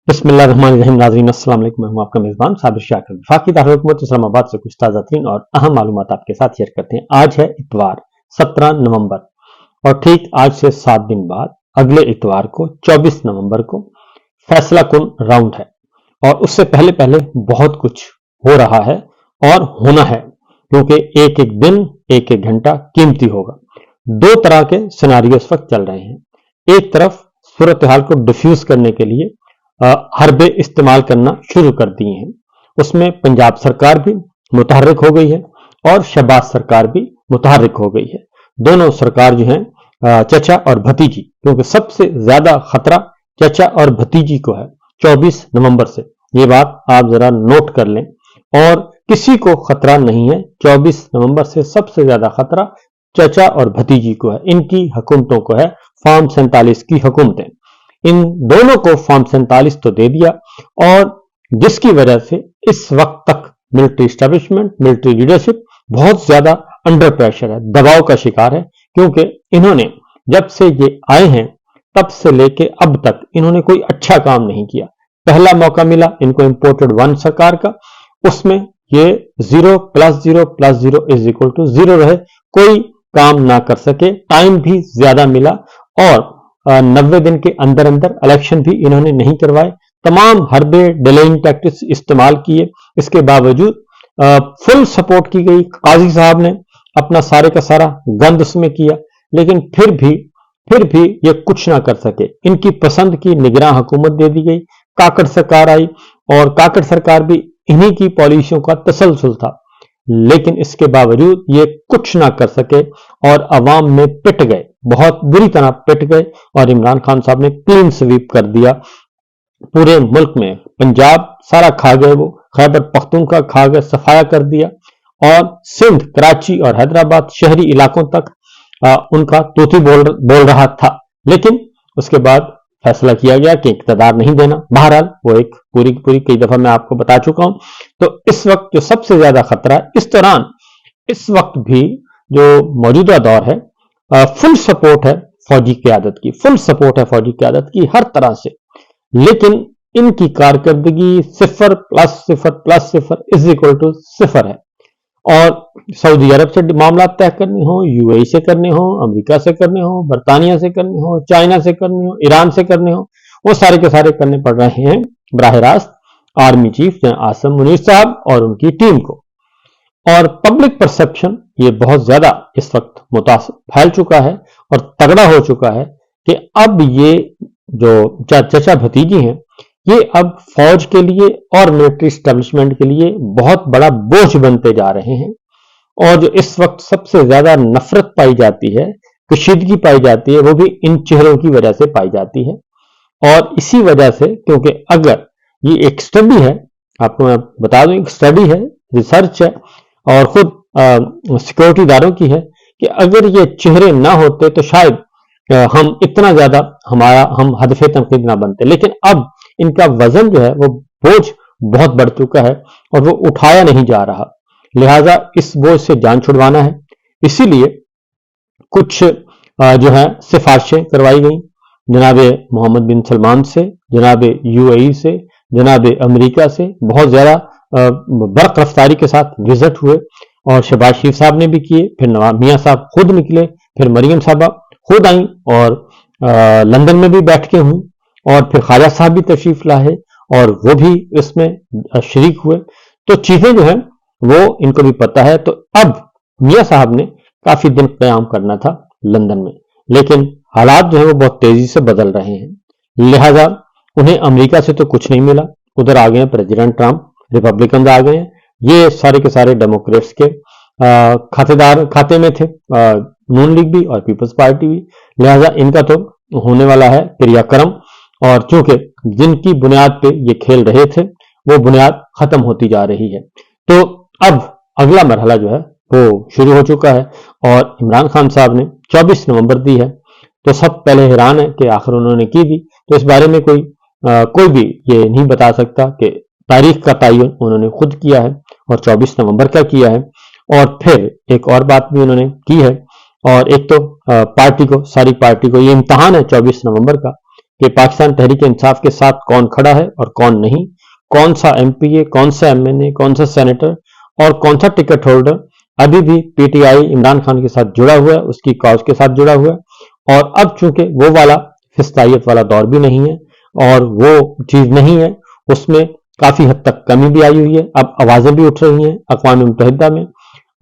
बिस्मिल्लाहिर्रहमानिर्रहीम। नाज़रीन अस्सलाम वालेकुम। मैं हूं आपका मेज़बान साबिर शाकिर। वफाकी दारुल-हुकूमत इस्लामाबाद से कुछ ताज़ा तरीन और अहम मालूमात आपके साथ शेयर करते हैं। आज है इतवार 17 नवंबर और ठीक आज से 7 दिन बाद अगले इतवार को 24 नवंबर को फैसला कुन राउंड है और उससे पहले पहले बहुत कुछ हो रहा है और होना है, क्योंकि एक एक दिन एक एक घंटा कीमती होगा। दो तरह के सिनारियो इस वक्त चल रहे हैं। एक तरफ सूरत हाल को डिफ्यूज करने के लिए हरबे इस्तेमाल करना शुरू कर दिए हैं। उसमें पंजाब सरकार भी मुतहर्रिक हो गई है और शहबाज सरकार भी मुतहर्रिक हो गई है। दोनों सरकार जो हैं चचा और भतीजी, क्योंकि सबसे ज्यादा खतरा चचा और भतीजी को है 24 नवंबर से। ये बात आप जरा नोट कर लें। और किसी को खतरा नहीं है 24 नवंबर से, सबसे ज्यादा खतरा चचा और भतीजी को है। इनकी हुकूमतों को है फॉर्म 47 की हुकूमतें। इन दोनों को फॉर्म 47 तो दे दिया और जिसकी वजह से इस वक्त तक मिलिट्री एस्टेब्लिशमेंट, मिलिट्री लीडरशिप बहुत ज्यादा अंडर प्रेशर है, दबाव का शिकार है, क्योंकि इन्होंने जब से ये आए हैं तब से लेके अब तक इन्होंने कोई अच्छा काम नहीं किया। पहला मौका मिला इनको इंपोर्टेड 1 सरकार का, उसमें ये 0 + 0 + 0 = 0 रहे, कोई काम ना कर सके। टाइम भी ज्यादा मिला और 90 दिन के अंदर अंदर इलेक्शन भी इन्होंने नहीं करवाए। तमाम हरबे डिलेइंग टैक्टिक्स इस्तेमाल किए। इसके बावजूद फुल सपोर्ट की गई। काजी साहब ने अपना सारे का सारा गंद उसमें किया, लेकिन फिर भी ये कुछ ना कर सके। इनकी पसंद की निगरान हुकूमत दे दी गई। काकड़ सरकार आई और काकड़ सरकार भी इन्हीं की पॉलिसियों का तसलसल था, लेकिन इसके बावजूद ये कुछ ना कर सके और अवाम में पिट गए, बहुत बुरी तरह पिट गए। और इमरान खान साहब ने क्लीन स्वीप कर दिया पूरे मुल्क में। पंजाब सारा खा गए, वो खैबर पख्तूनख्वा खा गए, सफाया कर दिया। और सिंध, कराची और हैदराबाद शहरी इलाकों तक उनका तूती बोल रहा था, लेकिन उसके बाद फैसला किया गया कि इक़्तिदार नहीं देना। बहरहाल वो एक पूरी की पूरी कई दफा मैं आपको बता चुका हूं। तो इस वक्त जो सबसे ज्यादा खतरा है, इस दौरान इस वक्त भी जो मौजूदा दौर है, फुल सपोर्ट है फौजी क़यादत की, फुल सपोर्ट है फौजी क़यादत की हर तरह से। लेकिन इनकी कारकर्दगी 0 + 0 + 0 = 0 है। और सऊदी अरब से मामला तय करने हो, यूएई से करने हो, अमेरिका से करने हो, बरतानिया से करने हो, चाइना से करने हो, ईरान से करने हो, वो सारे के सारे करने पड़ रहे हैं बराह रास्त आर्मी चीफ आसिम मुनीर साहब और उनकी टीम को। और पब्लिक परसेप्शन ये बहुत ज्यादा इस वक्त मुतासिर फैल चुका है और तगड़ा हो चुका है कि अब ये जो चचा भतीजी हैं, ये अब फौज के लिए और मिलिट्री एस्टेब्लिशमेंट के लिए बहुत बड़ा बोझ बनते जा रहे हैं। और जो इस वक्त सबसे ज्यादा नफरत पाई जाती है, कशीदगी पाई जाती है, वो भी इन चेहरों की वजह से पाई जाती है। और इसी वजह से, क्योंकि अगर ये एक स्टडी है, आपको मैं बता दूं, एक स्टडी है, रिसर्च है और खुद सिक्योरिटी इदारों की है, कि अगर ये चेहरे ना होते तो शायद हम इतना ज्यादा हम हदफे तनकीद ना बनते। लेकिन अब इनका वजन जो है, वो बोझ बहुत बढ़ चुका है और वो उठाया नहीं जा रहा। लिहाजा इस बोझ से जान छुड़वाना है, इसीलिए कुछ जो है सिफारिशें करवाई गई जनाबे मोहम्मद बिन सलमान से, जनाबे यूएई से, जनाबे अमेरिका से। बहुत ज्यादा बर्क रफ्तारी के साथ विजिट हुए और शहबाज शरीफ साहब ने भी किए, फिर नवाब मियाँ साहब खुद निकले, फिर मरियम साहबा खुद आई और लंदन में भी बैठ के हुई, और फिर ख्वाजा साहब भी तशरीफ लाए और वो भी इसमें शरीक हुए। तो चीजें जो है वो इनको भी पता है। तो अब मियाँ साहब ने काफी दिन क़याम करना था लंदन में, लेकिन हालात जो है वो बहुत तेजी से बदल रहे हैं। लिहाजा उन्हें अमेरिका से तो कुछ नहीं मिला, उधर आ गए हैं प्रेसिडेंट ट्रंप, रिपब्लिकन आ गए हैं। ये सारे के सारे डेमोक्रेट्स के खाते में थे, नून लीग भी और पीपल्स पार्टी भी। लिहाजा इनका तो होने वाला है क्रियाक्रम, और चूंकि जिनकी बुनियाद पे ये खेल रहे थे वो बुनियाद खत्म होती जा रही है। तो अब अगला मरहला जो है वो शुरू हो चुका है और इमरान खान साहब ने 24 नवंबर दी है। तो सब पहले हैरान है कि आखिर उन्होंने की दी। तो इस बारे में कोई भी ये नहीं बता सकता कि तारीख का तयन उन्होंने खुद किया है और 24 नवंबर का किया है। और फिर एक और बात भी उन्होंने की है, और एक तो पार्टी को, सारी पार्टी को ये इम्तहान है 24 नवंबर का कि पाकिस्तान तहरीक इंसाफ के साथ कौन खड़ा है और कौन नहीं, कौन सा एमपीए, कौन सा एमएनए, कौन सा सेनेटर और कौन सा टिकट होल्डर अभी भी पीटीआई इमरान खान के साथ जुड़ा हुआ है, उसकी कॉज के साथ जुड़ा हुआ है। और अब चूंकि वो वाला फिस्तायत वाला दौर भी नहीं है और वो चीज नहीं है, उसमें काफी हद तक कमी भी आई हुई है। अब आवाजें भी उठ रही हैं अक़वाम मुत्तहिदा में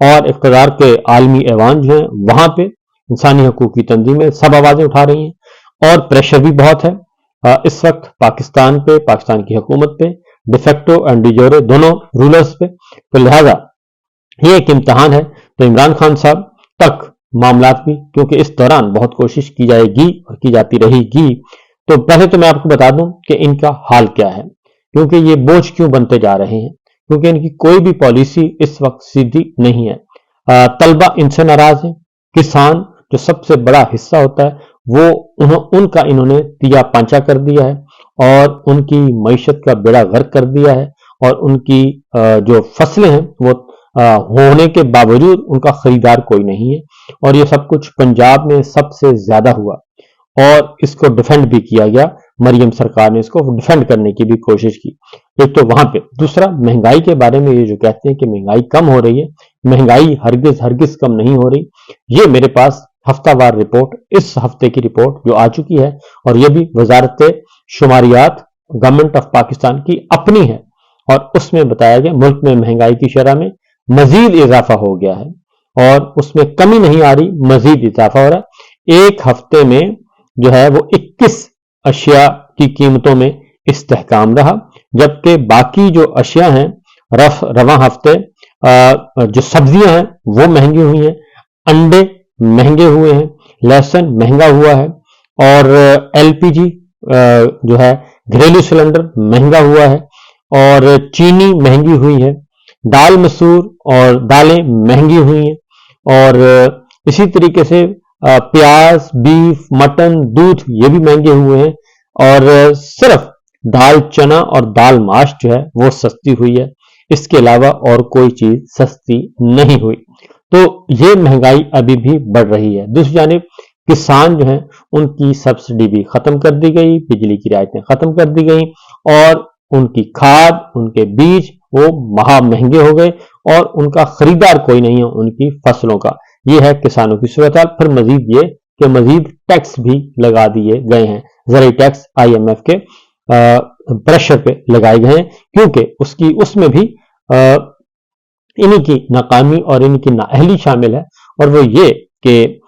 और इक़्तिदार के आलमी ऐवान जो है वहां पे इंसानी हकूक की तंजीमें सब आवाजें उठा रही हैं और प्रेशर भी बहुत है इस वक्त पाकिस्तान पे, पाकिस्तान की हुकूमत पे, डिफेक्टो एंड डिजोरे दोनों रूलर्स पे। तो लिहाजा ये एक इम्तहान है। तो इमरान खान साहब तक मामलात भी, क्योंकि इस दौरान बहुत कोशिश की जाएगी और की जाती रहेगी। तो पहले तो मैं आपको बता दूं कि इनका हाल क्या है, क्योंकि ये बोझ क्यों बनते जा रहे हैं, क्योंकि इनकी कोई भी पॉलिसी इस वक्त सीधी नहीं है। तलबा इनसे नाराज है, किसान जो सबसे बड़ा हिस्सा होता है वो उनका इन्होंने तिया पांचा कर दिया है और उनकी मईशत का बेड़ा गर्क कर दिया है और उनकी जो फसलें हैं वो होने के बावजूद उनका खरीदार कोई नहीं है। और ये सब कुछ पंजाब में सबसे ज्यादा हुआ और इसको डिफेंड भी किया गया। मरियम सरकार ने इसको डिफेंड करने की भी कोशिश की। एक तो वहां पे, दूसरा महंगाई के बारे में ये जो कहते हैं कि महंगाई कम हो रही है, महंगाई हरगिज हरगिज कम नहीं हो रही। ये मेरे पास हफ्तावार रिपोर्ट, इस हफ्ते की रिपोर्ट जो आ चुकी है और ये भी वजारत शुमारियात गवर्नमेंट ऑफ पाकिस्तान की अपनी है और उसमें बताया गया मुल्क में महंगाई की शरह में मजीद इजाफा हो गया है और उसमें कमी नहीं आ रही, मजीद इजाफा हो रहा है। एक हफ्ते में जो है वो 21 अशिया की कीमतों में इस्तेहकाम रहा, जबकि बाकी जो अशिया हैं रवा हफ्ते जो सब्जियां हैं वो महंगी हुई हैं, अंडे महंगे हुए हैं, लहसुन महंगा हुआ है और एलपीजी जो है घरेलू सिलेंडर महंगा हुआ है और चीनी महंगी हुई है, दाल मसूर और दालें महंगी हुई हैं और इसी तरीके से प्याज, बीफ, मटन, दूध ये भी महंगे हुए हैं और सिर्फ दाल चना और दाल माश जो है वो सस्ती हुई है। इसके अलावा और कोई चीज सस्ती नहीं हुई। तो ये महंगाई अभी भी बढ़ रही है। दूसरी जानिब किसान जो हैं उनकी सब्सिडी भी खत्म कर दी गई, बिजली की रियायतें खत्म कर दी गई और उनकी खाद, उनके बीज वो महा महंगे हो गए और उनका खरीदार कोई नहीं है उनकी फसलों का। ये है किसानों की सूरत हाल। फिर मजीद ये कि मजीद टैक्स भी लगा दिए गए हैं, ज़राई टैक्स आईएमएफ के प्रेशर पे लगाए गए हैं, क्योंकि उसमें भी इन्हीं की नाकामी और इनकी नाअहली शामिल है। और वो ये कि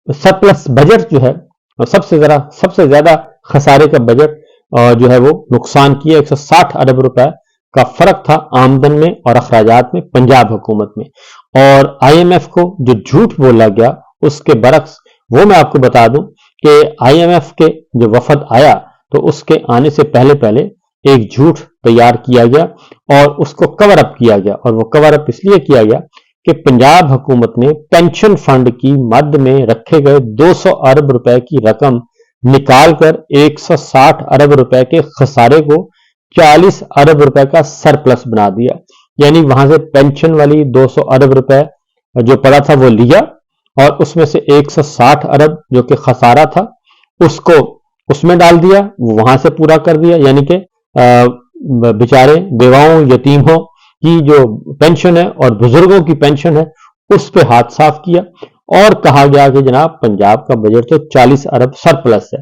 सरप्लस बजट जो है सबसे ज्यादा खसारे का बजट जो है वो नुकसान किया। 160 अरब रुपए का फर्क था आमदन में और अखराजात में पंजाब हुकूमत में। और आईएमएफ को जो झूठ बोला गया उसके बरक्स वो मैं आपको बता दूं कि आईएमएफ के जो वफद आया तो उसके आने से पहले एक झूठ तैयार किया गया और उसको कवर अप किया गया। और वो कवर अप इसलिए किया गया कि पंजाब हुकूमत ने पेंशन फंड की मद में रखे गए 200 अरब रुपए की रकम निकालकर 160 अरब रुपए के खसारे को 40 अरब रुपए का सरप्लस बना दिया। यानी वहां से पेंशन वाली 200 अरब रुपए जो पड़ा था वो लिया और उसमें से 160 अरब जो कि खसारा था उसको उसमें डाल दिया, वहां से पूरा कर दिया। यानी कि बेचारे बेवाओं यतीमों की जो पेंशन है और बुजुर्गों की पेंशन है उस पे हाथ साफ किया और कहा गया कि जनाब पंजाब का बजट तो 40 अरब सरप्लस है।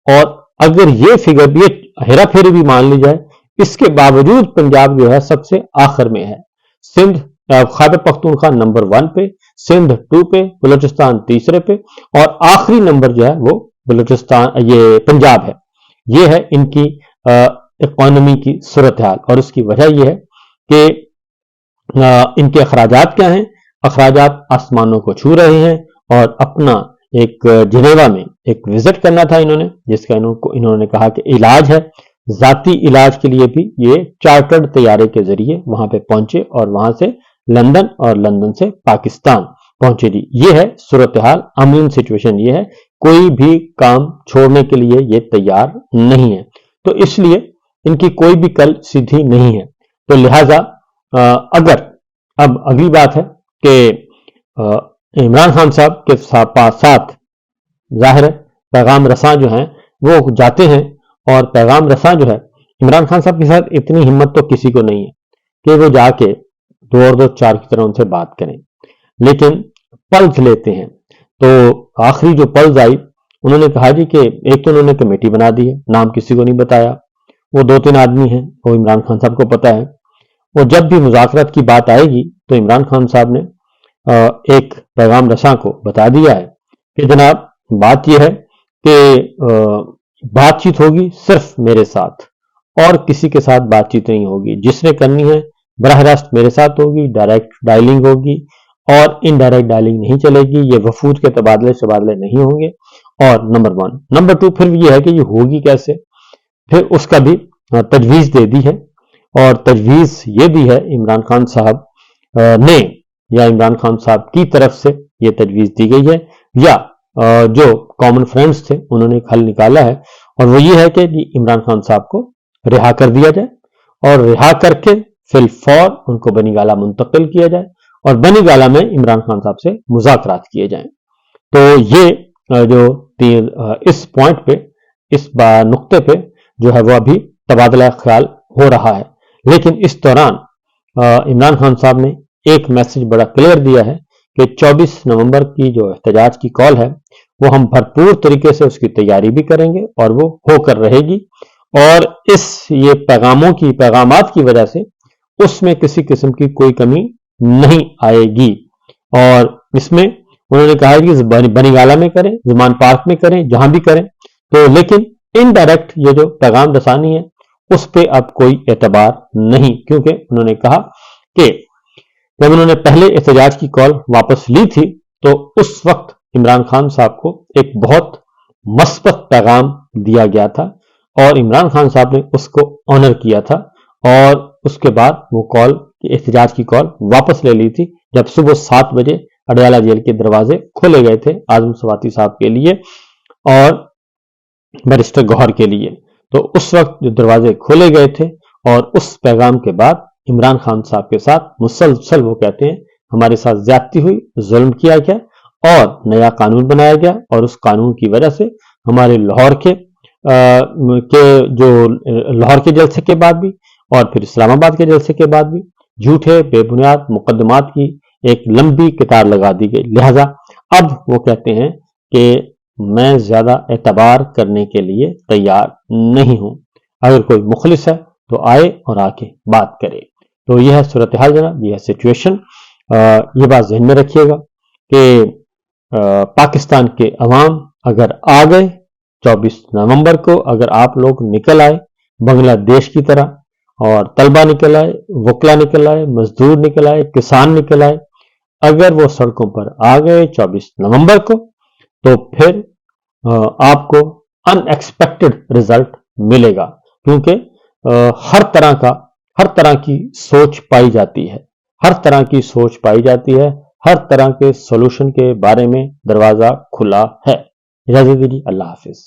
और अगर ये फिगर भी, हेरा फेरी भी मान ली जाए, इसके बावजूद पंजाब जो है सबसे आखिर में है। सिंध, खैबर पख्तूनख्वा नंबर 1 पे, सिंध 2 पे, बलूचिस्तान तीसरे पे और आखिरी नंबर जो है वो बलूचिस्तान, ये पंजाब है। ये है इनकी इकोनॉमी की सूरत हाल। और उसकी वजह यह है कि इनके अखराजात क्या हैं। अखराजात आसमानों को छू रहे हैं और अपना एक जिनेवा में एक विजिट करना था इन्होंने, जिसका इन्होंने कहा कि इलाज है, जाती इलाज के लिए भी ये चार्टर्ड तैयारे के जरिए वहां पे पहुंचे और वहां से लंदन और लंदन से पाकिस्तान पहुंचे जी। ये है सूरत हाल, अमूमन सिचुएशन ये है, कोई भी काम छोड़ने के लिए ये तैयार नहीं है। तो इसलिए इनकी कोई भी कल सीधी नहीं है। तो लिहाजा अगर अब अगली बात है कि इमरान खान साहब के साथ जाहिर है पैगाम रसां जो हैं वो जाते हैं और पैगाम रसां जो है इमरान खान साहब के साथ इतनी हिम्मत तो किसी को नहीं है कि वो जाके 2 और 2 4 की तरह उनसे बात करें, लेकिन पल्स लेते हैं। तो आखिरी जो पल्स आई, उन्होंने कहा जी कि एक तो उन्होंने कमेटी बना दी है, नाम किसी को नहीं बताया, वो 2-3 आदमी हैं, वो इमरान खान साहब को पता है। वो जब भी मुज़ाकरात की बात आएगी तो इमरान खान साहब ने एक पैगाम रसां को बता दिया है कि जनाब बात यह है कि बातचीत होगी सिर्फ मेरे साथ और किसी के साथ बातचीत नहीं होगी, जिसने करनी है बराह रास्त मेरे साथ होगी, डायरेक्ट डायलिंग होगी और इनडायरेक्ट डायलिंग नहीं चलेगी, ये वफूद के तबादले शबादले नहीं होंगे। और नंबर 1, नंबर 2 फिर ये है कि ये होगी कैसे, फिर उसका भी तजवीज़ दे दी है। और तजवीज़ ये दी है इमरान खान साहब ने, या इमरान खान साहब की तरफ से ये तजवीज़ दी गई है, या जो कॉमन फ्रेंड्स थे उन्होंने एक हल निकाला है, और वो ये है कि इमरान खान साहब को रिहा कर दिया जाए और रिहा करके फिलफौर उनको बनीगाला मुंतकिल किया जाए और बनीगाला में इमरान खान साहब से मुज़ाकरात किए जाएं। तो ये जो इस पॉइंट पे, इस नुक्ते पे जो है वो अभी तबादला ख्याल हो रहा है। लेकिन इस दौरान इमरान खान साहब ने एक मैसेज बड़ा क्लियर दिया है कि 24 नवंबर की जो एहतजाज की कॉल है वो हम भरपूर तरीके से उसकी तैयारी भी करेंगे और वो होकर रहेगी, और ये पैगामात की वजह से उसमें किसी किस्म की कोई कमी नहीं आएगी। और इसमें उन्होंने कहा है कि बनीगाला में करें, जुमान पार्क में करें, जहां भी करें, तो लेकिन इनडायरेक्ट ये जो पैगाम रसानी है उस पर अब कोई एतबार नहीं, क्योंकि उन्होंने कहा कि जब उन्होंने पहले एहतजाज की कॉल वापस ली थी तो उस वक्त इमरान खान साहब को एक बहुत मस्बत पैगाम दिया गया था और इमरान खान साहब ने उसको ऑनर किया था, और उसके बाद वो एहतजाज की कॉल वापस ले ली थी जब सुबह 7 बजे अडयाला जेल के दरवाजे खोले गए थे आजम स्वाति साहब के लिए और बैरिस्टर गौहर के लिए। तो उस वक्त जो दरवाजे खोले गए थे और उस पैगाम के बाद इमरान खान साहब के साथ मुसलसल वो कहते हैं हमारे साथ ज्यादती हुई, जुल्म किया गया और नया कानून बनाया गया, और उस कानून की वजह से हमारे लाहौर के जलसे के बाद भी और फिर इस्लामाबाद के जलसे के बाद भी झूठे बेबुनियाद मुकदमात की एक लंबी कतार लगा दी गई। लिहाजा अब वो कहते हैं कि मैं ज्यादा एतबार करने के लिए तैयार नहीं हूं, अगर कोई मुखलिस है तो आए और आके बात करे। तो यह है सूरत हाल जनाब, यह सिचुएशन। ये बात ज़हन में रखिएगा कि पाकिस्तान के अवाम अगर आ गए 24 नवंबर को, अगर आप लोग निकल आए बांग्लादेश की तरह, और तलबा निकल आए, वकला निकल आए, मजदूर निकल आए, किसान निकल आए, अगर वो सड़कों पर आ गए 24 नवंबर को, तो फिर आपको अनएक्सपेक्टेड रिजल्ट मिलेगा, क्योंकि हर तरह की सोच पाई जाती है, हर तरह की सोच पाई जाती है, हर तरह के सॉल्यूशन के बारे में दरवाजा खुला है। इजाजत दीजिए, अल्लाह हाफिज।